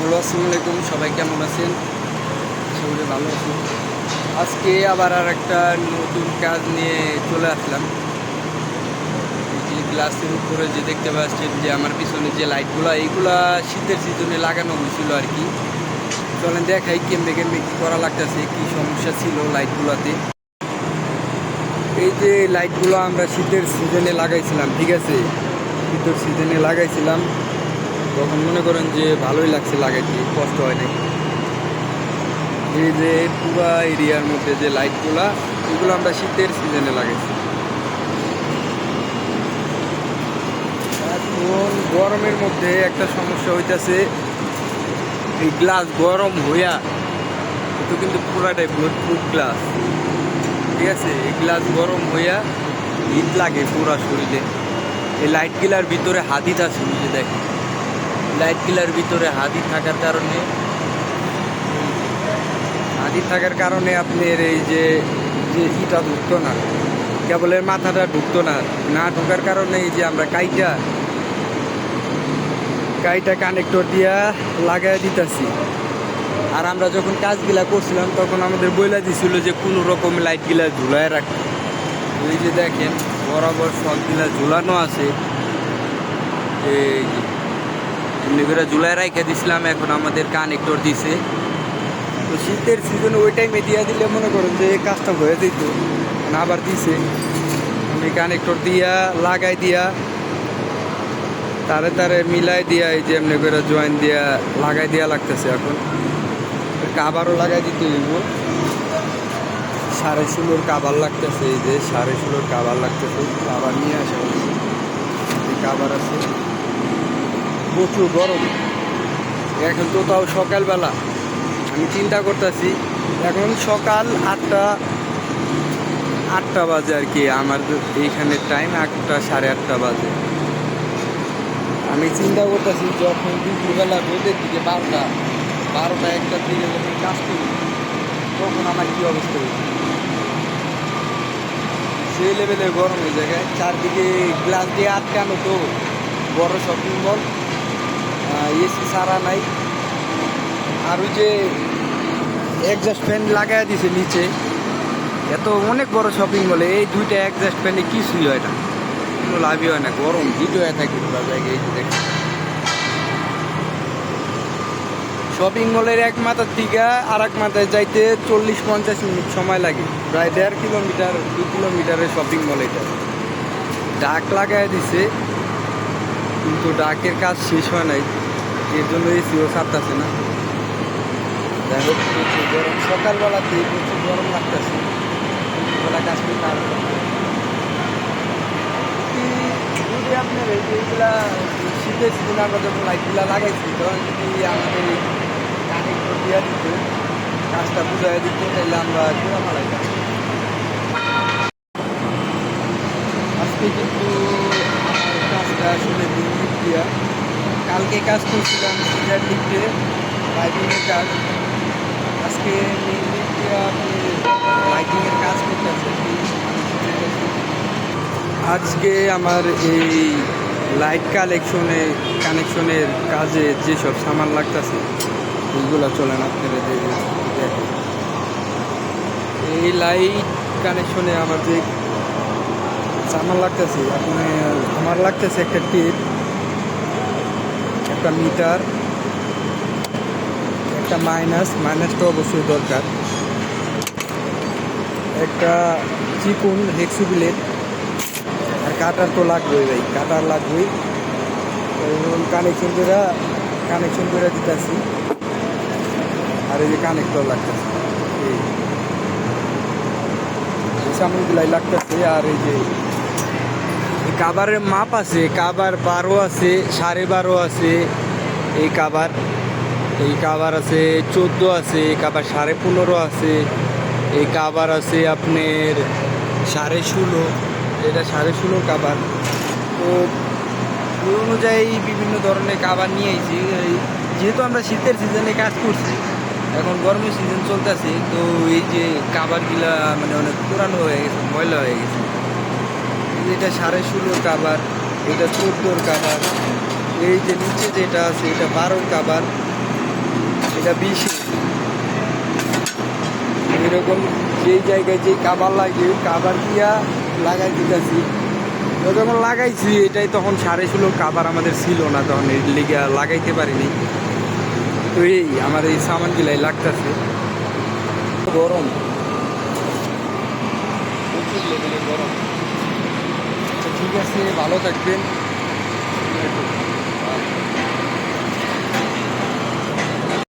Hello, আসসালামু আলাইকুম। সবাই কেমন আছেন? আশা করি ভালো আছেন। আজকে আবার আর একটা নতুন কাজ নিয়ে চলে আসলাম। এই যে গ্লাসের উপরে যে দেখতে পাচ্ছেন যে আমার পিছনে যে লাইটগুলো, এইগুলা শীতের সিজনে লাগানো হয়েছিল আর কি। চলেন দেখাই কেমনে কেমনে কী করা লাগতেছে, কী সমস্যা ছিল লাইটগুলোতে। এই যে লাইটগুলো আমরা শীতের সিজনে লাগাইছিলাম, ঠিক আছে? শীতের সিজনে লাগাইছিলাম, তখন মনে করেন যে ভালোই লাগছে লাগাইতে, কষ্ট হয় নাই। এই যে পুরা এরিয়ার মধ্যে যে লাইটগুলা, এগুলো আমরা শীতের সিজনে লাগাইছি। এখন গরমের মধ্যে একটা সমস্যা হইতেছে, এই গ্লাস গরম হইয়া, এটা কিন্তু পুরাটাই বুলেটপ্রুফ গ্লাস, ঠিক আছে? এই গ্লাস গরম হইয়া হিট লাগে পুরা শরীরে। এই লাইটগুলার ভিতরে হাদিদ আছে, বুঝে দেখেন। লাইটগুলার ভিতরে হাদিদ থাকার কারণে আপনার এই যে যে ইটা ঢুকতো না, কেবলের মাথাটা ঢুকতো না, না ঢোকার কারণে এই যে আমরা কাইটা কানেক্টর দিয়া লাগাই দিতেছি। আর আমরা যখন কাজগুলা করছিলাম তখন আমাদের বইলা দিছিল যে কোনো রকম লাইটগুলা ঝুলায় রাখতে। এই যে দেখেন বরাবর সবগুলা ঝুলানো আছে, এই এমনি করে ঝুলায় রাখে দিছিলাম। এখন আমাদের কানেক্টর দিছে, তো শীতের সিজনে ওই টাইমে দিয়া দিলে মনে করেন যে কাজটা হয়ে যেত। আবার দিছে, আমি কানেক্টর দিয়া লাগাই দিয়া তারে মিলাই দিয়া এই যে এমনি করে জয়েন দিয়া লাগাই দিয়া লাগতেছে। এখন কাবারও লাগাই দিতে হইব, 16.5 কাবার লাগতেছে। এই যে 16.5 কাবার লাগতেছে, কাবার নিয়ে আসা হচ্ছে। এই কাবার আছে, প্রচুর গরম। এখন তো তাও সকালবেলা, আমি চিন্তা করতেছি এখন সকাল 8টা বাজে আর কি, আমার এইখানে টাইম 8টা 8:30 বাজে। আমি চিন্তা করতেছি যখন দুপুরবেলা রোদের দিকে 12টা 1টার দিকে যখন কাজ করি, তখন আমার কী অবস্থা হয়েছে। সেই লেভেলের গরম এই জায়গায়, চারদিকে গ্লাস দিয়ে আটকানো, তো বড় শপিং মল, এসি সারা নাই। আর ওই যে এক্সস্ট ফ্যান লাগাই দিছে নিচে, এত অনেক বড় শপিং মলে এই দুইটা এক্সস্ট ফ্যানে কিছুই হয় না, কোনো লাভই হয় না, গরম হিট হয়ে থাকে পুরো জায়গায়। এই যে দেখেন, শপিং মলের এক মাথার থেকে আর এক মাথায় যাইতে 40-50 মিনিট সময় লাগে, প্রায় 1.5 কিলোমিটার 2 কিলোমিটারের শপিং মল এটা। ডাক লাগাই দিছে, কিন্তু ডাকের কাজ শেষ হয় নাই, এর জন্য এসিও ছাড়তেছে না। যাই হোক, প্রচুর গরম, সকালবেলাতে প্রচুর গরম লাগতেছে। বেলা কাজ করতে আরো যদি আপনার এইগুলা শীতের সিজনে আমরা যখন লাইটগুলা লাগাইছি, তখন যদি আমাদের এই কানেক্টর দিয়া দিত, কাজটা বুঝাই দিত, তাহলে আমরা কিরকম লাগাইতাম। আজকে কিন্তু আমার কাজটা আসলে দিক দিয়া, কালকে কাজ করছিলাম সিজার লিফটে, লাইটিংয়ের কাজ। আজকে মেন দিক দিয়া আপনি লাইটিংয়ের কাজ করতেছেন। আজকে আমার এই লাইট কানেকশনের কাজে যেসব সামান লাগতেছে, এইগুলো চলেন আপনারা দেখেন। এই লাইট কানেকশনে আমার যে সামান লাগতেছে, আমার লাগতেছে একটা টেপ, একটা মিটার, একটা মাইনাসটা অবশ্যই দরকার, একটা চিকুন হেক্সুবিলেট, আর কাটার তো লাগবেই ভাই, কাটার লাগবেই। কানেকশন করে দিতেছি, আর এই যে কানেক্টর লাগতেছে, এই সামানগুলাই লাগতেছে। আর এই যে কাবারের মাপ আছে, কাবার 12 আছে, 12.5 আছে, এই কাবার আছে 14 আছে, এই কাবার 15.5 আছে, এই কাবার আছে আপনার 16.5, এটা 16.5 কাবার। তো ওই অনুযায়ী বিভিন্ন ধরনের কাবার নিয়ে আইছি। যেহেতু আমরা শীতের সিজনে কাজ করছি, এখন গরমের সিজন চলতেছে, তো এই যে কাবারগুলা মানে অনেক পুরানো হয়ে গেছে, ময়লা হয়ে গেছে। এটা 16.5 কাবার, এটা 14 কাবার, এই যে নিচে যেটা আছে এটা 12 কাবার, এটা 20 এরকম যেই জায়গায় যেই কাবার লাগে কাবার দিয়া লাগাই দিতেছি। যখন লাগাইছি এটাই তখন 16.5 কাবার আমাদের ছিল না, তখন এর লিগে লাগাইতে পারিনি। তো এই আমার এই সামানগুলাই লাগতেছে। গরম, প্রচুর লেভেলে গরম। ঠিক আছে, ভালো থাকবেন।